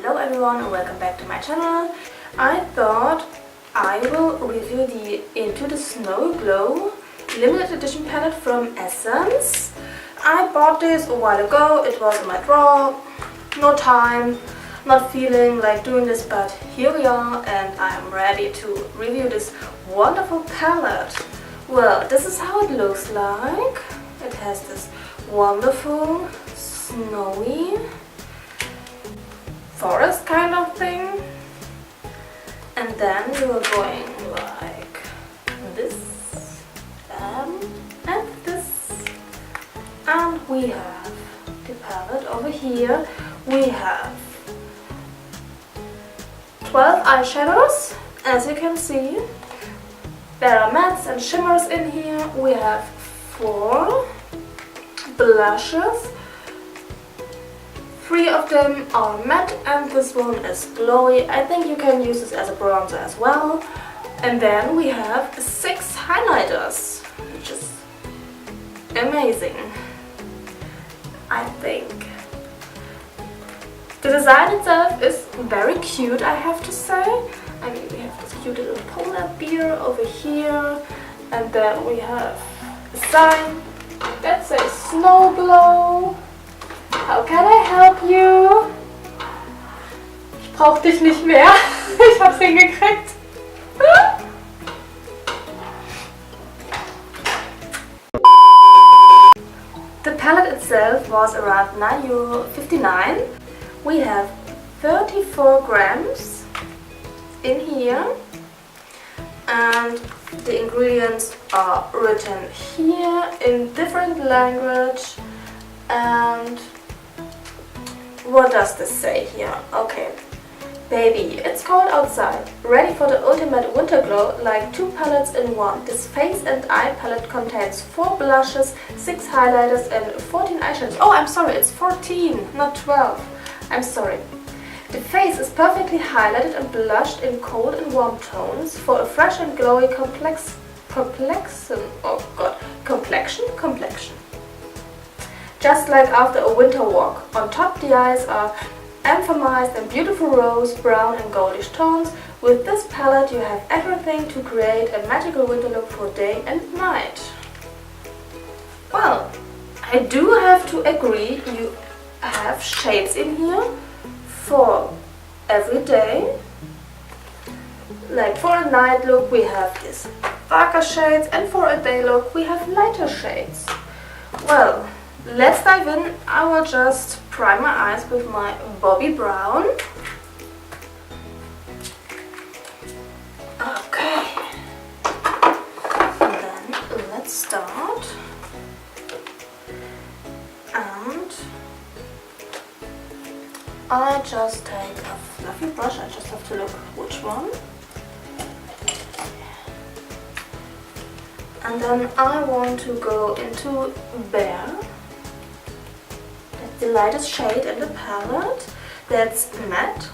Hello everyone and welcome back to my channel. I thought I will review the Into the Snowy Glow limited edition palette from Essence. I bought this a while ago, it was in my drawer, no time, not feeling like doing this, but here we are and I am ready to review this wonderful palette. Well, this is how it looks like. It has this wonderful snowy forest kind of thing, and then we are going like this and this, and we have the palette over here. We have 12 eyeshadows, as you can see. There are mattes and shimmers in here. We have 4 blushes. 3 of them are matte and this one is glowy. I think you can use this as a bronzer as well. And then we have 6 highlighters, which is amazing, I think. The design itself is very cute, I have to say. I mean, we have this cute little polar bear over here, and then we have a sign that says Snow Glow. How can I help you? Ich brauch dich nicht mehr. Ich hab's hingekriegt. The palette itself was around €9.59. We have 34 grams in here, and the ingredients are written here in different language. And what does this say here? Okay. Baby, it's cold outside. Ready for the ultimate winter glow, like 2 palettes in one. This face and eye palette contains 4 blushes, 6 highlighters and 14 eyeshadows. Oh, I'm sorry, it's 14, not 12. I'm sorry. The face is perfectly highlighted and blushed in cold and warm tones for a fresh and glowy complexion. Just like after a winter walk. On top, the eyes are emphasized in beautiful rose, brown and goldish tones. With this palette you have everything to create a magical winter look for day and night. Well, I do have to agree, you have shades in here for every day. Like for a night look we have these darker shades, and for a day look we have lighter shades. Well, let's dive in. I will just prime my eyes with my Bobbi Brown. Okay. And then let's start. And I just take a fluffy brush. I just have to look which one. And then I want to go into Bear. That's the lightest shade in the palette. That's matte.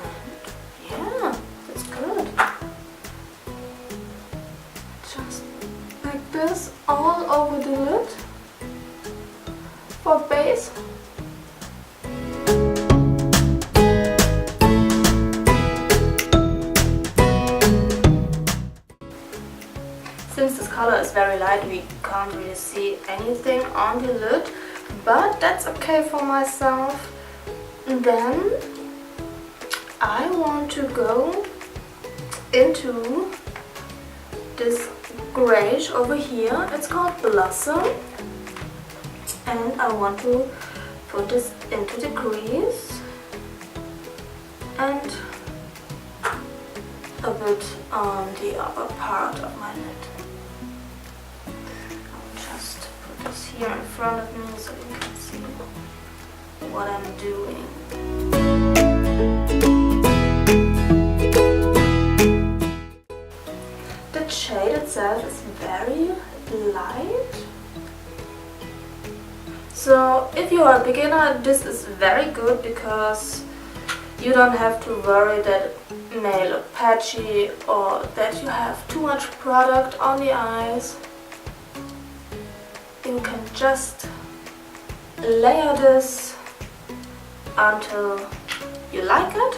And yeah, that's good. Just like this all over the lid for base. Since this color is very light, we can't really see anything on the lid, but that's okay for myself. And then I want to go into this grayish over here. It's called Blossom, and I want to put this into the crease and a bit on the upper part of my lid. This here in front of me so you can see what I'm doing. The shade itself is very light, so if you are a beginner this is very good because you don't have to worry that it may look patchy or that you have too much product on the eyes. You can just layer this until you like it,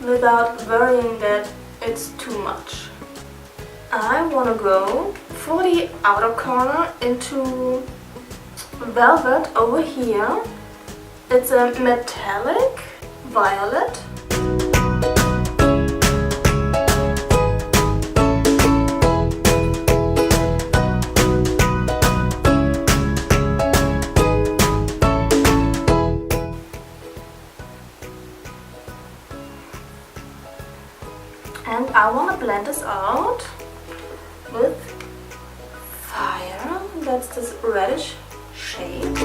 without worrying that it's too much. I want to go for the outer corner into velvet over here. It's a metallic violet. And I want to blend this out with fire. That's this reddish shade.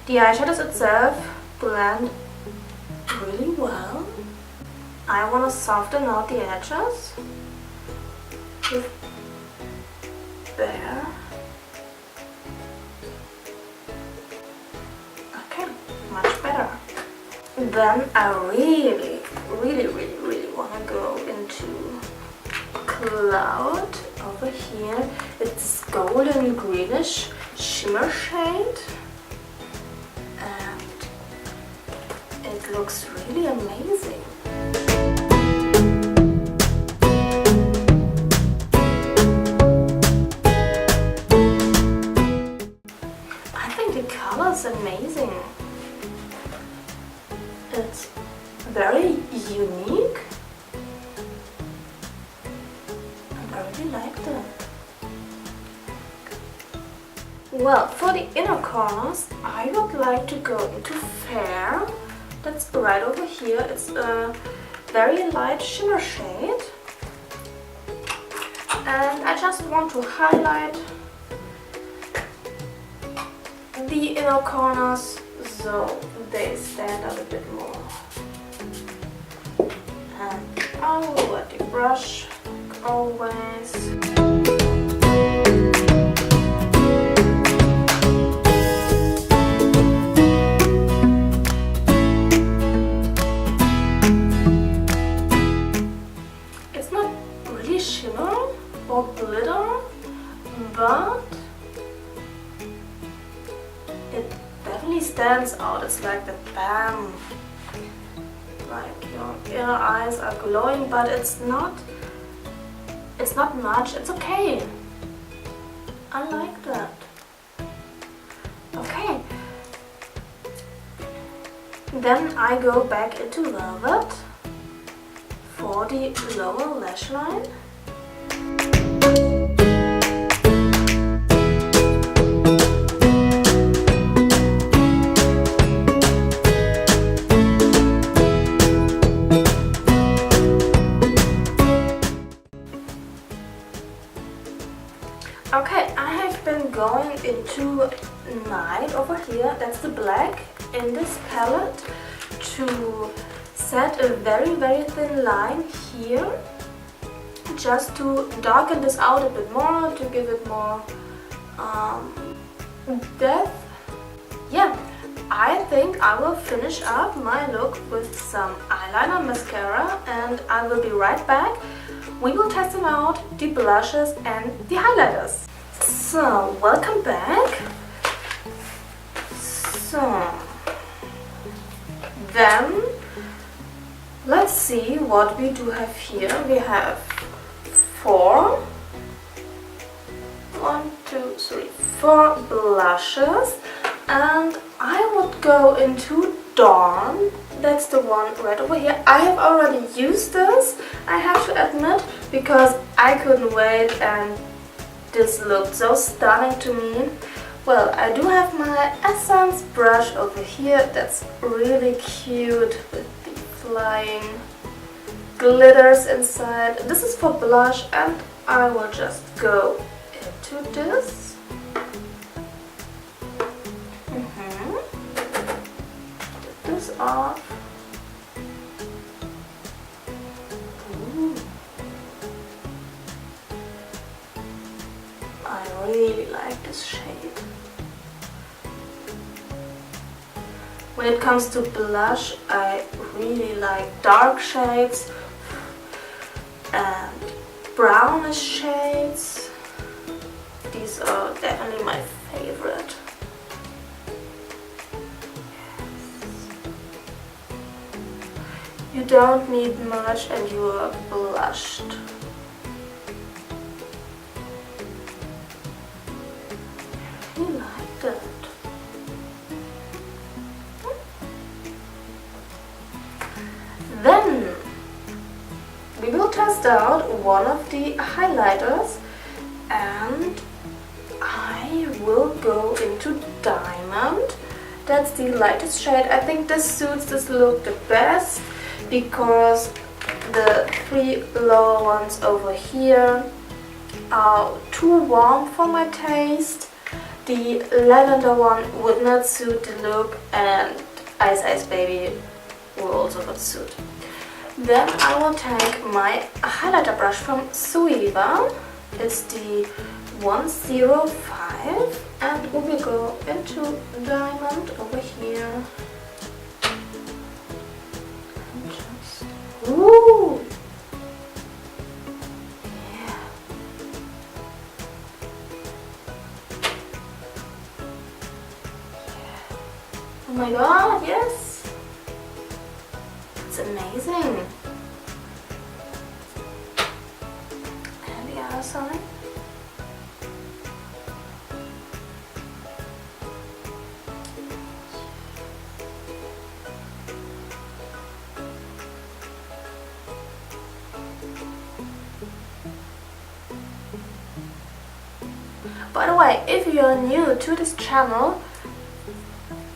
The eyeshadows itself blend really well. I want to soften out the edges with there. Okay, much better. Then I really want to go into cloud over here. It's golden greenish shimmer shade. It looks really amazing. I think the color is amazing. It's very unique and I really like that. Well, for the inner corners I would like to go into fair. That's right over here. It's a very light shimmer shade. And I just want to highlight the inner corners so they stand out a bit more. And I will wet the brush like always. Shimmer or glitter, but it definitely stands out. It's like the bam, like your inner eyes are glowing, but it's not much. It's okay. I like that. Okay, then I go back into velvet for the lower lash line. Okay, I have been going into night over here. That's the black in this palette to set a very thin line here, just to darken this out a bit more, to give it more depth. Yeah, I think I will finish up my look with some eyeliner, mascara, and I will be right back. We will test them out, the blushes and the highlighters. So, welcome back. So, then let's see what we do have here. We have 4 blushes, and I would go into Dawn. That's the one right over here. I have already used this, I have to admit, because I couldn't wait and this looked so stunning to me. Well, I do have my Essence brush over here. That's really cute with the flying glitters inside. This is for blush, and I will just go into this. Get this off. Ooh. I really like this shade. When it comes to blush, I really like dark shades and brownish shades. These are definitely my favorite. You don't need much and you are blushed. I really like that. Then we will test out one of the highlighters and I will go into Diamond. That's the lightest shade. I think this suits this look the best because the three lower ones over here are too warm for my taste. The lavender one would not suit the look and Ice Ice Baby will also not suit. Then I will take my highlighter brush from Suiva. It's the 105 and we will go into Diamond over here. And just, ooh! Yeah. Oh my god, yes! It's amazing! And the other side. By the way, if you are new to this channel,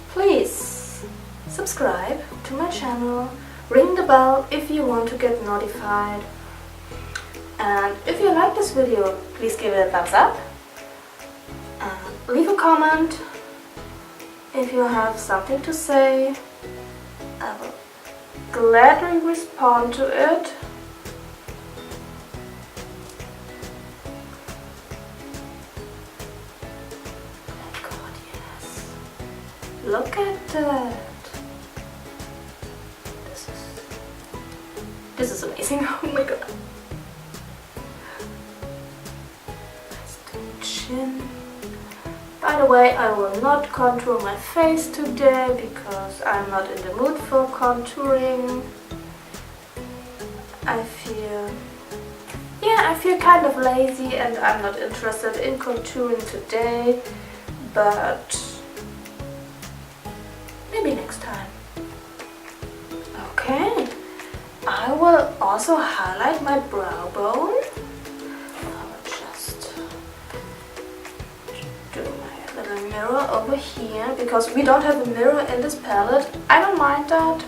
please subscribe to my channel, ring the bell if you want to get notified, and if you like this video, please give it a thumbs up and leave a comment if you have something to say. I will gladly respond to it. Look at that! This is amazing. Oh my god! Chin. By the way, I will not contour my face today because I'm not in the mood for contouring. I feel kind of lazy and I'm not interested in contouring today, but maybe next time. Okay, I will also highlight my brow bone. I will just do my little mirror over here because we don't have a mirror in this palette. I don't mind that.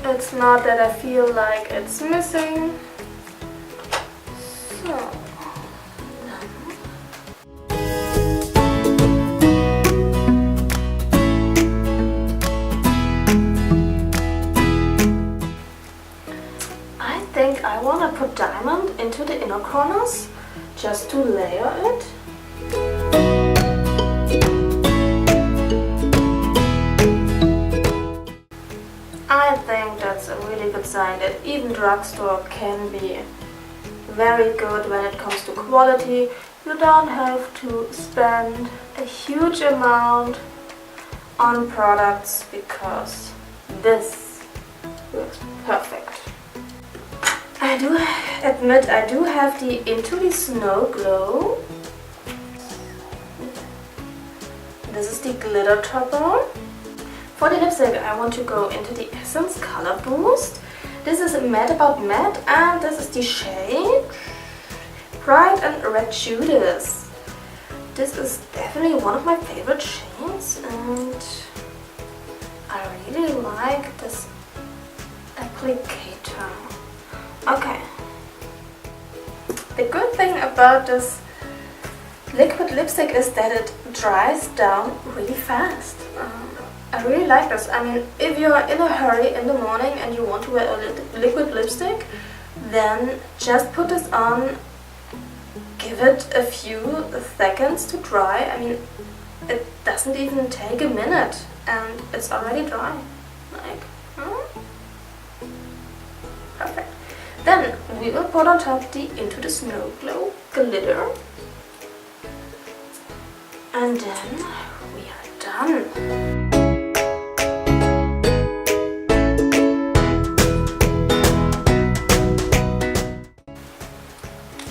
It's not that I feel like it's missing. So. I want to put Diamond into the inner corners just to layer it. I think that's a really good sign that even drugstore can be very good when it comes to quality. You don't have to spend a huge amount on products because this looks perfect. I do admit I do have the Into the Snow Glow. This is the glitter topper. For the lipstick I want to go into the Essence Color Boost. This is Mad About Matte and this is the shade Pride and Red Judas. This is definitely one of my favorite shades and I really like this applicator. Okay. The good thing about this liquid lipstick is that it dries down really fast. I really like this. I mean, if you're in a hurry in the morning and you want to wear a liquid lipstick, then just put this on, give it a few seconds to dry. I mean, it doesn't even take a minute and it's already dry. Like, perfect. Then we will put on top the Into the Snow Glow glitter. And then we are done.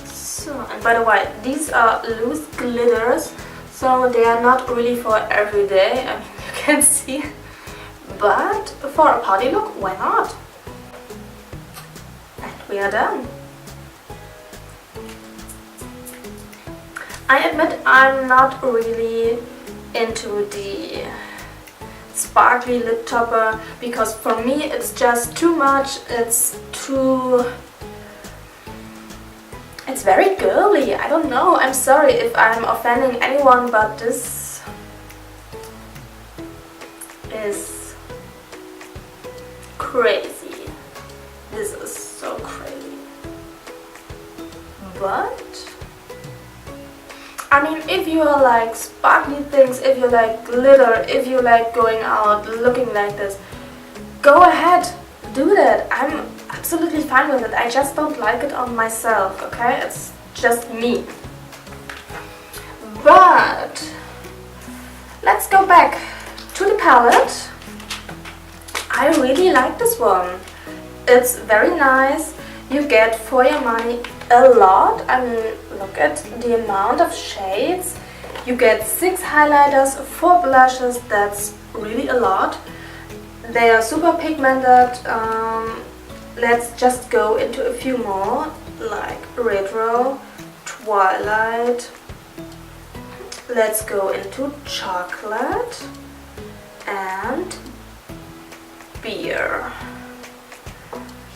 So, and by the way, these are loose glitters, so they are not really for every day, I mean, you can see. But for a party look, why not? And we are done. I admit I'm not really into the sparkly lip topper because for me it's just too much. It's very girly. I don't know. I'm sorry if I'm offending anyone, but this is crazy. This is so crazy. But I mean, if you like sparkly things, if you like glitter, if you like going out looking like this, go ahead, do that. I'm absolutely fine with it. I just don't like it on myself, okay? It's just me. But let's go back to the palette. I really like this one. It's very nice. You get for your money a lot. I mean, look at the amount of shades. You get 6 highlighters, 4 blushes. That's really a lot. They are super pigmented. Let's just go into a few more, like Retro, Twilight. Let's go into Chocolate and Beer.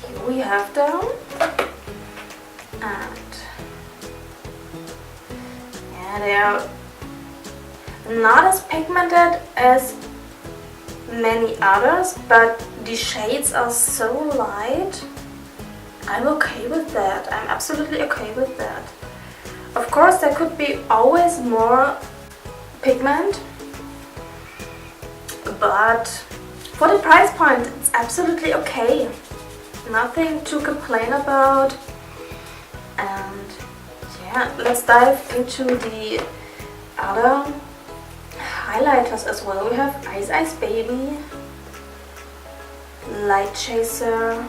Here we have them. And yeah, they are not as pigmented as many others, but the shades are so light. I'm okay with that. I'm absolutely okay with that. Of course, there could be always more pigment, but for the price point, it's absolutely okay. Nothing to complain about. And yeah, let's dive into the other highlighters as well. We have Ice Baby, Light Chaser,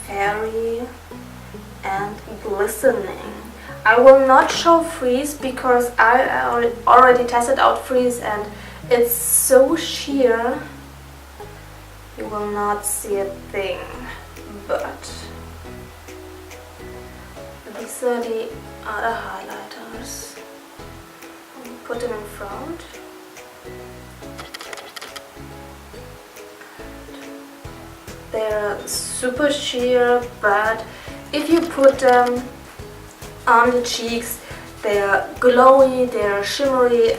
Fairy and Glistening. I will not show Freeze because I already tested out Freeze and it's so sheer you will not see a thing. But these are the other highlighters. I'll put them in front. They're super sheer, but if you put them on the cheeks, they're glowy, they're shimmery,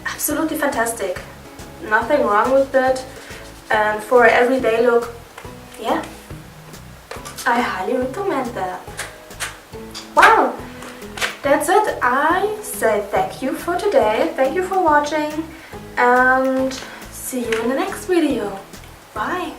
absolutely fantastic. Nothing wrong with it. And for an everyday look, yeah, I highly recommend that. Wow, that's it. I say thank you for today, thank you for watching, and see you in the next video. Bye!